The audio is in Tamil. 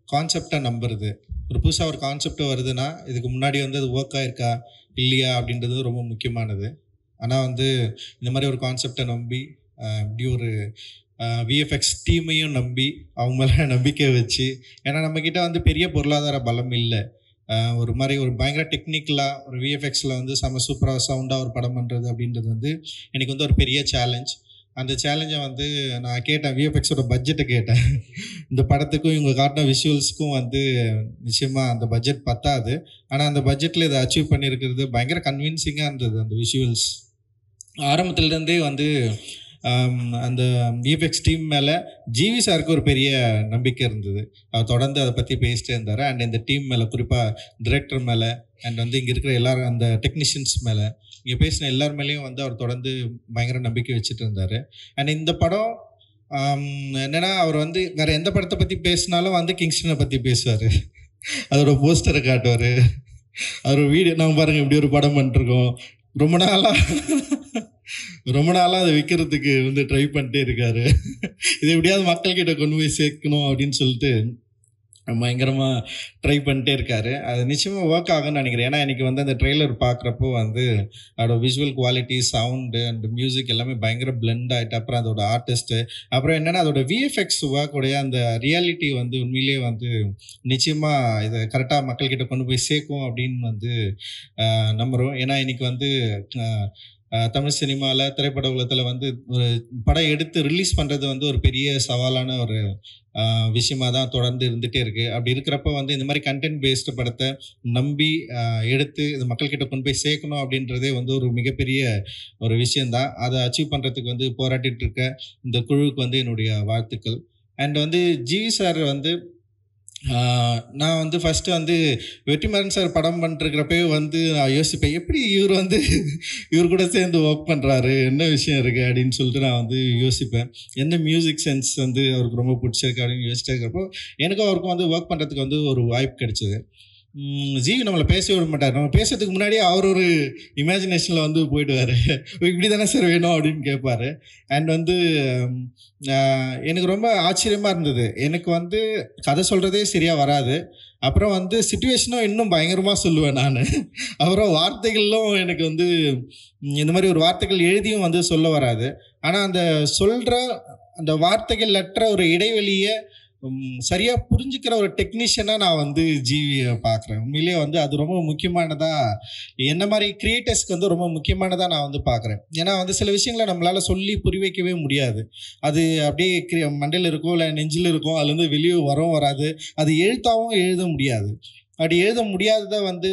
கான்செப்டை நம்புறது. ஒரு புதுசா ஒரு கான்செப்ட் வருதுன்னா, இதுக்கு முன்னாடி வந்து அது ஒர்க் ஆயிருக்கா? இல்லையா? அப்படின்றது ரொம்ப முக்கியமானது. ஆனா வந்து இந்த மாரி ஒரு கான்செப்ட்ட நம்பி, இப்படி ஒரு விஎஃப்எக்ஸ் டீமையும் நம்பி, அவங்க மேல நம்பிக்கை வச்சு, ஏன்னா நம்மகிட்ட வந்து பெரிய பொருளாதார பலம் இல்ல. ஒரு மாரி ஒரு பயங்கர டெக்னிக்கலா ஒரு விஎஃப்எக்ஸ்ல வந்து செம சூப்பரா சவுண்டா ஒரு படம் பண்றது அப்படின்றது வந்து எனக்கு வந்து ஒரு பெரிய சேலஞ்ச். அந்த சேலஞ்ச வந்து நான் கேட்டேன். விஎஃப்எக்ஸோட பட்ஜெட்ட கேட்டேன். இந்த படத்துக்கும் இவங்க காட்டுன விஷுவல்ஸ்க்கும் வந்து நிச்சயமா அந்த பட்ஜெட் பத்தாது. ஆனா அந்த பட்ஜெட்ல இத அச்சீவ் பண்ணியிருக்கிறது பயங்கர கன்வின்சிங்கா இருந்தது அந்த விஷுவல்ஸ். ஆரம்பத்துலேருந்தே வந்து அந்த விஎஃப்எக்ஸ் டீம் மேலே ஜிவி சாருக்கு ஒரு பெரிய நம்பிக்கை இருந்தது. அவர் தொடர்ந்து அதை பற்றி பேசிட்டே இருந்தார். அண்ட் இந்த டீம் மேலே, குறிப்பாக டிரெக்டர் மேலே, அண்ட் வந்து இங்கே இருக்கிற எல்லாரும் அந்த டெக்னீஷியன்ஸ் மேலே, இங்கே பேசின எல்லார் மேலேயும் வந்து அவர் தொடர்ந்து பயங்கர நம்பிக்கை வச்சுட்டு இருந்தார். அண்ட் இந்த படம் என்னன்னா, அவர் வந்து வேற எந்த படத்தை பற்றி பேசினாலும் வந்து கிங்ஸ்டனை பற்றி பேசுவார். அதோட போஸ்டரை காட்டுவார். அவர் வீடியோ நம்ம பாருங்க இப்படி ஒரு படம் பண்ணிருக்கோம். ரொம்ப நாளா ரொம்ப நாளா அதை விற்கிறதுக்கு வந்து ட்ரை பண்ணிட்டே இருக்காரு. இதை எப்படியாவது மக்கள்கிட்ட கொண்டு போய் சேர்க்கணும் அப்படின்னு சொல்லிட்டு பயங்கரமா ட்ரை பண்ணிட்டே இருக்காரு. அது நிச்சயமா ஒர்க் ஆகும்னு நினைக்கிறேன். ஏன்னா இன்னைக்கு வந்து அந்த ட்ரெய்லர் பார்க்குறப்போ வந்து அதோட visual quality, sound and music எல்லாமே பயங்கர பிளெண்ட் ஆகிட்டு, அப்புறம் அதோட ஆர்டிஸ்ட்டு, அப்புறம் என்னென்னா அதோட விஎஃப்எக்ஸ் ஒர்க்குடைய அந்த ரியாலிட்டி வந்து உண்மையிலேயே வந்து நிச்சயமா இதை கரெக்டாக மக்கள்கிட்ட கொண்டு போய் சேர்க்கும் அப்படின்னு வந்து நம்புகிறோம். ஏன்னா இன்னைக்கு வந்து தமிழ் சினிமாவில், திரைப்பட உலகத்தில் வந்து ஒரு படம் எடுத்து ரிலீஸ் பண்ணுறது வந்து ஒரு பெரிய சவாலான ஒரு விஷயமா தான் தொடர்ந்து இருந்துகிட்டே இருக்குது. அப்படி இருக்கிறப்ப வந்து இந்த மாதிரி கண்டென்ட் பேஸ்டு படத்தை நம்பி எடுத்து இது மக்கள்கிட்ட கொண்டு போய் சேர்க்கணும் அப்படின்றதே வந்து ஒரு மிகப்பெரிய ஒரு விஷயந்தான். அதை அச்சீவ் பண்ணுறதுக்கு வந்து போராட்டிகிட்டு இருக்க இந்த குழுவுக்கு வந்து என்னுடைய வாழ்த்துக்கள். அண்ட் வந்து ஜிவி சார் வந்து நான் வந்து ஃபஸ்ட்டு வந்து வெற்றிமாறன் சார் படம் பண்ணிருக்கிறப்பவே வந்து நான் யோசிப்பேன், எப்படி இவர் வந்து இவர் கூட சேர்ந்து ஒர்க் பண்ணுறாரு, என்ன விஷயம் இருக்குது அப்படின்னு சொல்லிட்டு நான் வந்து யோசிப்பேன். எந்த மியூசிக் சென்ஸ் வந்து அவருக்கு ரொம்ப பிடிச்சிருக்கு அப்படின்னு யோசிச்சுட்டு இருக்கிறப்போ எனக்கும் அவருக்கும் வந்து ஒர்க் பண்ணுறதுக்கு வந்து ஒரு வாய்ப்பு கிடைச்சிது. ஜிவி நம்மளை பேச விட மாட்டார். நம்ம பேசுறதுக்கு முன்னாடியே அவர் ஒரு இமேஜினேஷனில் வந்து போயிடுவார். இப்படி தானே சார் வேணும் அப்படின்னு கேட்பார். அண்ட் வந்து எனக்கு ரொம்ப ஆச்சரியமாக இருந்தது. எனக்கு வந்து கதை சொல்கிறதே சரியாக வராது. அப்புறம் வந்து சிச்சுவேஷனும் இன்னும் பயங்கரமாக சொல்லுவேன் நான். அப்புறம் வார்த்தைகளும் எனக்கு வந்து இந்த மாதிரி ஒரு வார்த்தைகள் எழுதியும் வந்து சொல்ல வராது. ஆனால் அந்த சொல்கிற அந்த வார்த்தைகள் அற்ற ஒரு இடைவெளியை சரியாக புரிஞ்சுக்கிற ஒரு டெக்னீஷியனாக நான் வந்து ஜிவியை பார்க்குறேன். உண்மையிலேயே வந்து அது ரொம்ப முக்கியமானதாக, என்ன மாதிரி கிரியேட்டர்ஸ்க்கு வந்து ரொம்ப முக்கியமானதாக நான் வந்து பார்க்குறேன். ஏன்னா வந்து சில விஷயங்களை நம்மளால் சொல்லி புரி வைக்கவே முடியாது. அது அப்படியே மண்டையில் இருக்கும், இல்லை நெஞ்சில் இருக்கும், அதுலேருந்து வெளியே வரவும் வராது. அது எழுத்தாகவும் எழுத முடியாது. அப்படி எழுத முடியாததை வந்து